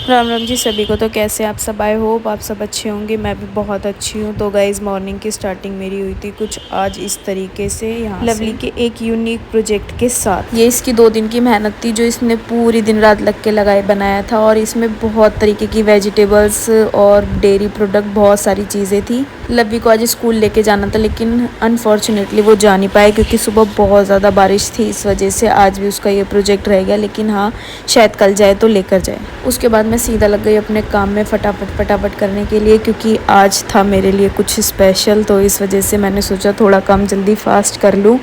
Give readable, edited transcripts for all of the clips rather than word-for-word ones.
राम राम जी सभी को। तो कैसे आप सब? आई होप आप सब अच्छे होंगे। मैं भी बहुत अच्छी हूँ। तो गाइज़ मॉर्निंग की स्टार्टिंग मेरी हुई थी कुछ आज इस तरीके से, यहाँ लवली के एक यूनिक प्रोजेक्ट के साथ। ये इसकी 2 दिन की मेहनत थी जो इसने पूरी दिन रात लग के लगाए बनाया था, और इसमें बहुत तरीके की वेजिटेबल्स और डेयरी प्रोडक्ट, बहुत सारी चीज़ें थी। लवली को आज स्कूल लेके जाना था, लेकिन अनफॉर्चुनेटली वो जा नहीं पाए क्योंकि सुबह बहुत ज़्यादा बारिश थी। इस वजह से आज भी उसका ये प्रोजेक्ट रह गया, लेकिन हाँ शायद कल जाए तो लेकर जाए। उसके बाद मैं सीधा लग गई अपने काम में फटाफट करने के लिए, क्योंकि आज था मेरे लिए कुछ स्पेशल। तो इस वजह से मैंने सोचा थोड़ा काम जल्दी फास्ट कर लूँ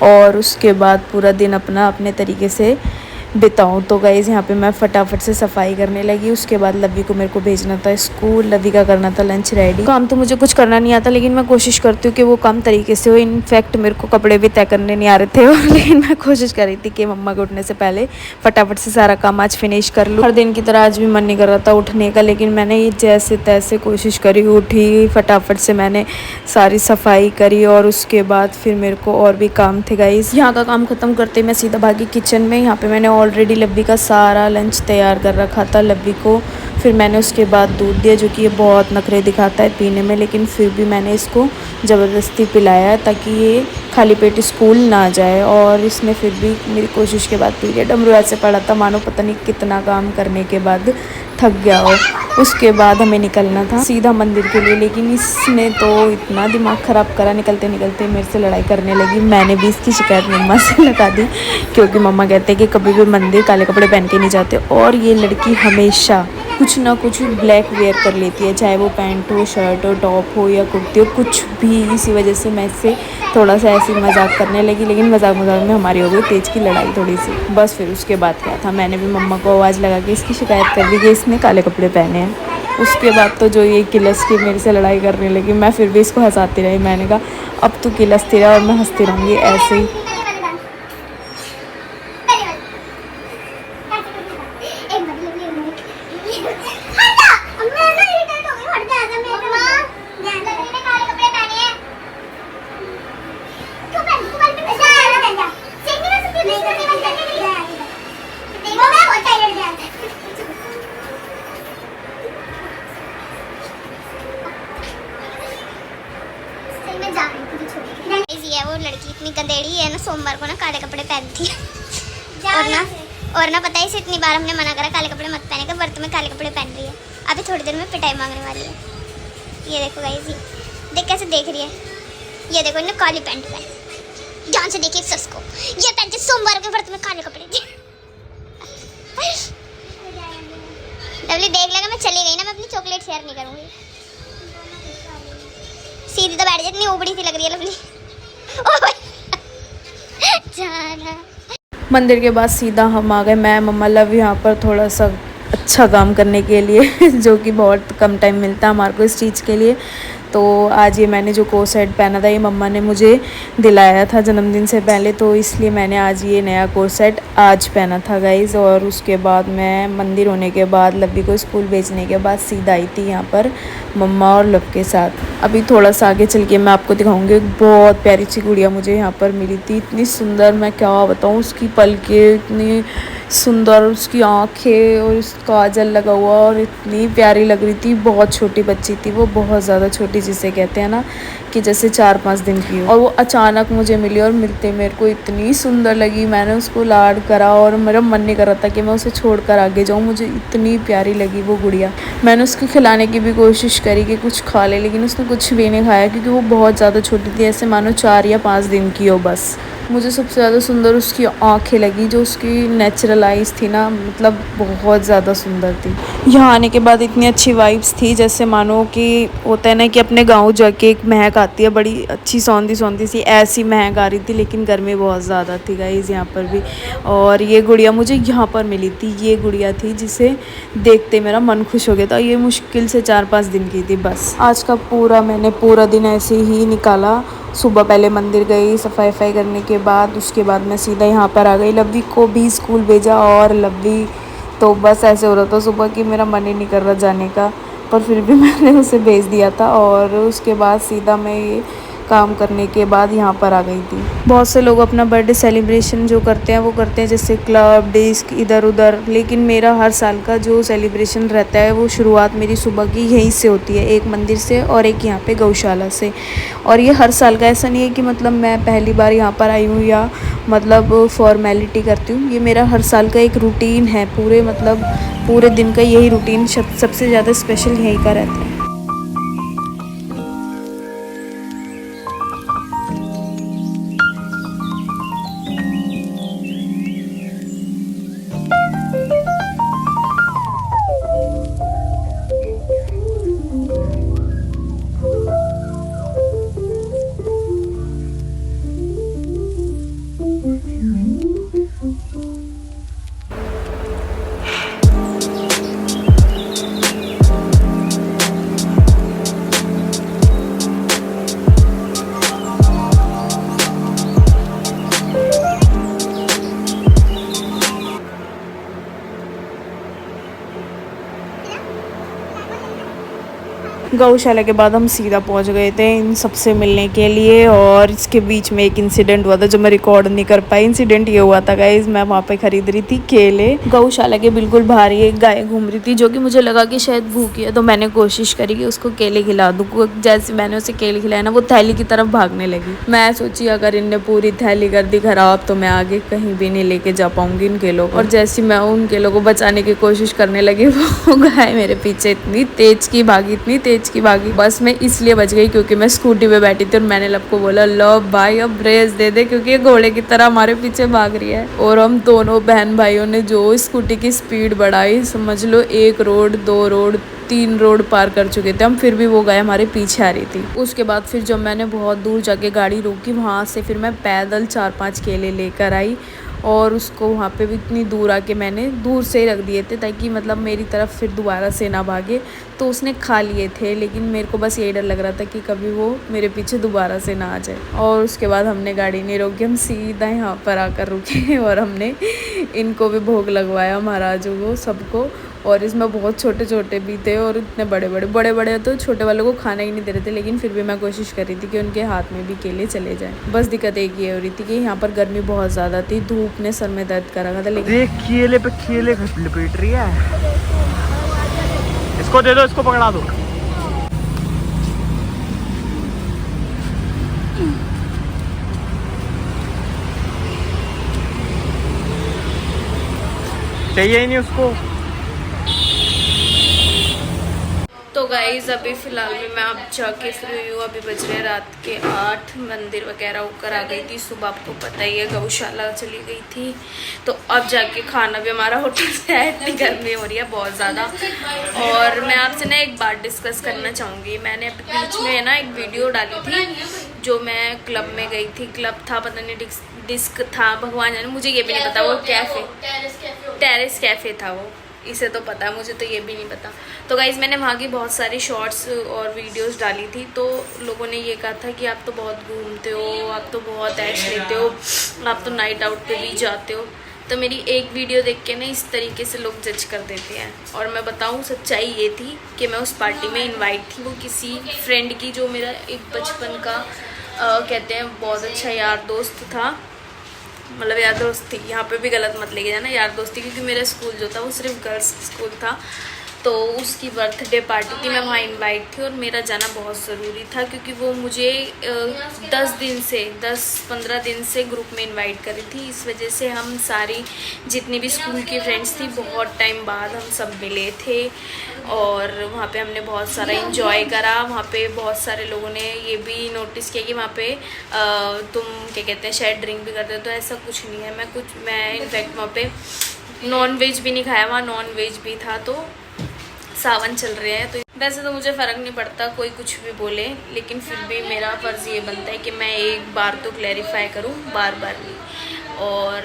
और उसके बाद पूरा दिन अपना अपने तरीके से बिताऊँ। तो गाइज़ यहाँ पे मैं फटाफट से सफाई करने लगी। उसके बाद लवी को मेरे को भेजना था स्कूल, लवी का करना था लंच रेडी। काम तो मुझे कुछ करना नहीं आता, लेकिन मैं कोशिश करती हूँ कि वो काम तरीके से हो। इनफैक्ट मेरे को कपड़े भी तय करने नहीं आ रहे थे लेकिन मैं कोशिश कर रही थी कि मम्मा के उठने से पहले फटाफट से सारा काम आज फिनिश कर लूँ। हर दिन की तरह आज भी मन नहीं कर रहा था उठने का, लेकिन मैंने ये जैसे तैसे कोशिश करी, उठी फटाफट से, मैंने सारी सफाई करी और उसके बाद फिर मेरे को और भी काम थे गाइज़। यहाँ का काम ख़त्म करते मैं सीधा भागी किचन में। यहाँ पे मैंने ऑलरेडी लब्बी का सारा लंच तैयार कर रखा था लब्बी को। फिर मैंने उसके बाद दूध दिया, जो कि ये बहुत नखरे दिखाता है पीने में, लेकिन फिर भी मैंने इसको ज़बरदस्ती पिलाया ताकि ये खाली पेट स्कूल ना जाए। और इसने फिर भी मेरी कोशिश के बाद पी लिया। डमरू ऐसे पड़ा था मानो पता नहीं कितना काम करने के बाद थक गया हो। उसके बाद हमें निकलना था सीधा मंदिर के लिए, लेकिन इसने तो इतना दिमाग ख़राब करा, निकलते निकलते मेरे से लड़ाई करने लगी। मैंने भी इसकी शिकायत मम्मा से लगा दी, क्योंकि मम्मा कहते हैं कि कभी भी मंदिर काले कपड़े पहन के नहीं जाते। और ये लड़की हमेशा कुछ ना कुछ ब्लैक वेयर कर लेती है, चाहे वो पैंट हो, शर्ट हो, टॉप हो या कुर्ती हो, कुछ भी। इसी वजह से मैं इससे थोड़ा सा ऐसी मजाक करने लगी, लेकिन मजाक में हमारी हो गई तेज की लड़ाई थोड़ी सी। बस फिर उसके बाद क्या था, मैंने भी मम्मा को आवाज़ लगा के इसकी शिकायत कर दी कि इसने काले कपड़े पहने हैं। उसके बाद तो जो ये किलस की मेरे से लड़ाई करने लगी, मैं फिर भी इसको हंसाती रही। मैंने कहा अब तू किलसती रहा और मैं हंसती रहूँगी ऐसे ही। है वो लड़की इतनी गंदेड़ी है ना, सोमवार को ना काले कपड़े पहनती है। और ना पता है इसे इतनी बार हमने मना करा काले कपड़े मत पहने का, व्रत में काले कपड़े पहन रही है। अभी थोड़ी देर में पिटाई मांगने वाली है। ये देखो गाइस, ये देख कैसे देख रही है। ये देखो इन्हें काली पैंट पहन, ध्यान से देखिए सस को, ये पहनती सोमवार के व्रत में काले कपड़े। लवली देख लेगा मैं चली गई ना, मैं अपनी चॉकलेट शेयर नहीं करूंगी। सीधी तो बैठ जाए, इतनी उबड़ी सी लग रही है लवली। मंदिर के बाद सीधा हम आ गए, मैं मम्मा लव, यहाँ पर थोड़ा सा अच्छा काम करने के लिए जो कि बहुत कम टाइम मिलता है हमारे को इस चीज़ के लिए। तो आज ये मैंने जो कोट सेट पहना था, ये मम्मा ने मुझे दिलाया था जन्मदिन से पहले, तो इसलिए मैंने आज ये नया कोट सेट आज पहना था गाइज़। और उसके बाद मैं मंदिर होने के बाद लव्वी को स्कूल भेजने के बाद सीधा आई थी यहाँ पर मम्मा और लव के साथ। अभी थोड़ा सा आगे चल के मैं आपको दिखाऊंगी, बहुत प्यारी सी गुड़िया मुझे यहाँ पर मिली थी। इतनी सुंदर, मैं क्या बताऊँ, उसकी पलकें इतनी सुंदर, उसकी आँखें और उसका काजल लगा हुआ, और इतनी प्यारी लग रही थी। बहुत छोटी बच्ची थी वो, बहुत ज़्यादा छोटी, जिसे कहते हैं ना कि जैसे 4-5 दिन की हो। और वो अचानक मुझे मिली और मिलते मेरे को इतनी सुंदर लगी। मैंने उसको लाड करा और मेरा मन नहीं कर रहा था कि मैं उसे छोड़कर आगे जाऊँ। मुझे इतनी प्यारी लगी वो गुड़िया। मैंने उसको खिलाने की भी कोशिश करी कि कुछ खा ले, लेकिन उसने कुछ भी नहीं खाया, क्योंकि वो बहुत ज़्यादा छोटी थी, ऐसे मानो 4 या 5 दिन की हो बस। मुझे सबसे ज़्यादा सुंदर उसकी आँखें लगी, जो उसकी नेचुरल आइज़ थी ना, मतलब बहुत ज़्यादा सुंदर थी। यहाँ आने के बाद इतनी अच्छी वाइब्स थी, जैसे मानो कि होता है ना कि अपने गांव जाके एक महक आती है, बड़ी अच्छी सौंधी सौंधी सी, ऐसी महक आ रही थी। लेकिन गर्मी बहुत ज़्यादा थी गाइज़ यहाँ पर भी। और ये गुड़िया मुझे यहाँ पर मिली थी, ये गुड़िया थी जिसे देखते मेरा मन खुश हो गया था। ये मुश्किल से 4-5 दिन की थी बस। आज का मैंने पूरा दिन ऐसे ही निकाला। सुबह पहले मंदिर गई सफाई करने के बाद, उसके बाद मैं सीधा यहाँ पर आ गई। लव्वी को भी स्कूल भेजा, और लव्वी तो बस ऐसे हो रहा था सुबह कि मेरा मन ही नहीं कर रहा जाने का, पर फिर भी मैंने उसे भेज दिया था। और उसके बाद सीधा मैं ये काम करने के बाद यहाँ पर आ गई थी। बहुत से लोग अपना बर्थडे सेलिब्रेशन जो करते हैं वो करते हैं जैसे क्लब डिस्क इधर उधर, लेकिन मेरा हर साल का जो सेलिब्रेशन रहता है वो शुरुआत मेरी सुबह की यहीं से होती है, एक मंदिर से और एक यहाँ पे गौशाला से। और ये हर साल का, ऐसा नहीं है कि मतलब मैं पहली बार यहाँ पर आई हूँ या मतलब फॉर्मेलिटी करती हूँ। ये मेरा हर साल का एक रूटीन है, पूरे दिन का यही रूटीन सबसे ज़्यादा स्पेशल यहीं का रहता है। गौशाला के बाद हम सीधा पहुंच गए थे इन सबसे मिलने के लिए, और इसके बीच में एक इंसिडेंट हुआ था जो मैं रिकॉर्ड नहीं कर पाई। इंसिडेंट ये हुआ था गाइस, मैं वहाँ पे खरीद रही थी केले। गौशाला के बिल्कुल बाहर ही एक गाय घूम रही थी जो कि मुझे लगा कि शायद भूखी है, तो मैंने कोशिश करी कि उसको केले खिला दूँ। जैसे मैंने उसे केले खिलाया ना, वो थैली की तरफ भागने लगी। मैं सोची अगर इनने पूरी थैली कर दी खराब तो मैं आगे कहीं भी नहीं लेके जा पाऊंगी इन केलों को। और जैसे मैं उन केलों को बचाने की कोशिश करने लगी, वो गाय मेरे पीछे इतनी तेज की भागी। बस मैं इसलिए बच गई क्योंकि मैं स्कूटी पे बैठी थी और मैंने लब को बोला, लो भाई अब ब्रेक दे दे, क्योंकि ये घोड़े की तरह हमारे पीछे भाग रही है। और हम दोनों बहन भाइयों ने जो स्कूटी की स्पीड बढ़ाई, समझ लो 1 रोड 2 रोड 3 रोड पार कर चुके थे हम, फिर भी वो गाय हमारे पीछे आ रही थी। उसके बाद फिर जब मैंने बहुत दूर जाके गाड़ी रोकी, वहाँ से फिर मैं पैदल 4-5 केले लेकर आई और उसको वहाँ पे भी इतनी दूर आके मैंने दूर से ही रख दिए थे ताकि मतलब मेरी तरफ फिर दोबारा से ना भागे। तो उसने खा लिए थे, लेकिन मेरे को बस ये डर लग रहा था कि कभी वो मेरे पीछे दोबारा से ना आ जाए। और उसके बाद हमने गाड़ी नहीं रोकी, हम सीधा यहाँ पर आकर रुके और हमने इनको भी भोग लगवाया, महाराजों को, सबको। और इसमें बहुत छोटे छोटे भी थे और इतने बड़े बड़े तो छोटे वालों को खाना ही नहीं दे रहे थे, लेकिन फिर भी मैं कोशिश कर रही थी कि उनके हाथ में भी केले चले जाएं। बस दिक्कत एक ये हो रही थी कि यहाँ पर गर्मी बहुत ज़्यादा थी, धूप ने सर में दर्द कर रखा था। लेकिन केले पे केले लपेट रही है, इसको दे दो, इसको पकड़ा दो। चाहिए ही नहीं उसको। तो गाइज़ अभी फ़िलहाल में मैं अब जाके फ्री हुई हूँ। अभी बज रहे हैं रात के 8, मंदिर वगैरह होकर आ गई थी। सुबह आपको पता ही है गौशाला चली गई थी, तो अब जाके खाना भी हमारा होटल से है। इतनी गर्मी हो रही है बहुत ज़्यादा। और मैं आपसे ना एक बात डिस्कस करना चाहूँगी। मैंने बीच में ना एक वीडियो डाली थी जो मैं क्लब में गई थी, क्लब था पता नहीं डिस्क था, भगवान जाने, मुझे ये भी नहीं पता वो कैफ़े टेरेस कैफ़े था वो, इसे तो पता है, मुझे तो ये भी नहीं पता। तो गाइज़ मैंने वहाँ की बहुत सारी शॉर्ट्स और वीडियोस डाली थी, तो लोगों ने ये कहा था कि आप तो बहुत घूमते हो, आप तो बहुत ऐश लेते हो, आप तो नाइट आउट पे भी जाते हो। तो मेरी एक वीडियो देख के ना इस तरीके से लोग जज कर देते हैं। और मैं बताऊँ सच्चाई ये थी कि मैं उस पार्टी में इन्वाइट थी, वो किसी फ्रेंड की जो मेरा एक बचपन का कहते हैं बहुत अच्छा यार दोस्त था, मतलब यार दोस्त थी, यहाँ पे भी गलत मत लेके जाना, यार दोस्ती, क्योंकि मेरा स्कूल जो था वो सिर्फ गर्ल्स स्कूल था। तो उसकी बर्थडे पार्टी थी, मैं वहाँ इनवाइट थी और मेरा जाना बहुत ज़रूरी था क्योंकि वो मुझे 10-15 दिन से ग्रुप में इनवाइट करी थी। इस वजह से हम सारी जितनी भी स्कूल की फ्रेंड्स थी बहुत टाइम बाद हम सब मिले थे और वहाँ पे हमने बहुत सारा इंजॉय करा। वहाँ पे बहुत सारे लोगों ने ये भी नोटिस किया कि वहाँ पे तुम क्या कहते हैं शायद ड्रिंक भी करते हो, तो ऐसा कुछ नहीं है। मैं इनफैक्ट वहाँ पे नॉन वेज भी नहीं खाया, वहाँ नॉन वेज भी था। तो सावन चल रहे हैं तो वैसे तो मुझे फ़र्क नहीं पड़ता कोई कुछ भी बोले, लेकिन फिर भी मेरा फ़र्ज़ ये बनता है कि मैं एक बार तो क्लैरिफाई करूं, बार बार नहीं। और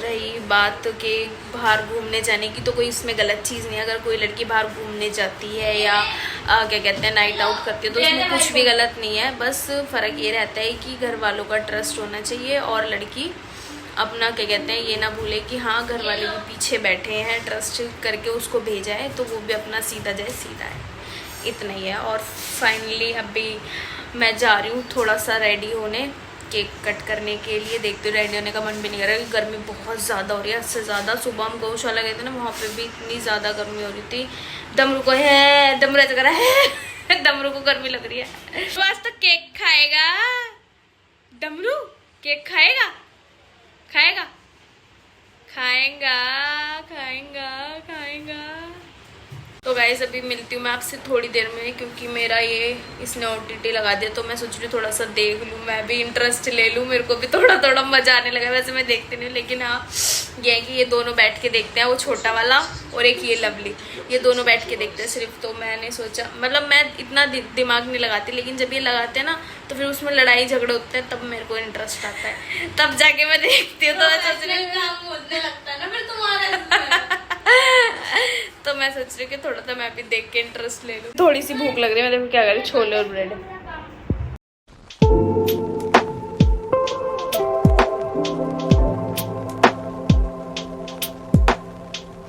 रही बात कि बाहर घूमने जाने की, तो कोई इसमें गलत चीज़ नहीं है। अगर कोई लड़की बाहर घूमने जाती है या क्या कहते हैं नाइट आउट करती है तो उसमें कुछ भी गलत नहीं है। बस फ़र्क ये रहता है कि घर वालों का ट्रस्ट होना चाहिए और लड़की अपना क्या कहते हैं ये ना भूले कि हाँ घर वाले भी पीछे बैठे हैं, ट्रस्ट करके उसको भेजा है तो वो भी अपना सीधा जाए सीधा है, इतना ही है। और फाइनली अभी मैं जा रही हूँ थोड़ा सा रेडी होने, केक कट करने के लिए। देखते हो रेडी होने का मन भी नहीं कर रहा, गर्मी बहुत ज़्यादा हो रही है, इससे ज़्यादा। सुबह हम गौशाला गए थे ना, वहाँ पे भी इतनी ज़्यादा गर्मी हो रही थी। डमरू को है, डमरू ऐसा कर रहा है डमरू को गर्मी लग रही है। तो आज तो केक खाएगा डमरू, केक खाएगा, खाएगा, खाएगा, खाएगा, खाएगा। तो गाइस अभी मिलती हूँ मैं आपसे थोड़ी देर में, क्योंकि मेरा ये इसने OTT लगा दिया, तो मैं सोच रही हूँ थोड़ा सा देख लूँ, मैं भी इंटरेस्ट ले लूँ। मेरे को भी थोड़ा थोड़ा मजा आने लगा। वैसे मैं देखती नहीं हूँ, लेकिन हाँ ये है कि ये दोनों बैठ के देखते हैं, वो छोटा वाला और एक ये लवली, ये दोनों बैठ के देखते हैं सिर्फ। तो मैंने सोचा, मतलब मैं इतना दिमाग नहीं लगाती, लेकिन जब ये लगाते हैं ना तो फिर उसमें लड़ाई झगड़े होते हैं, तब मेरे को इंटरेस्ट आता है, तब जाके मैं देखती हूँ। तो मैं सोच रही तो मैं सोच रही हूँ कि थोड़ा सा मैं भी देख के इंटरेस्ट ले लूँ। थोड़ी सी भूख लग रही है, मैं देखो क्या करूँ, छोले और ब्रेड।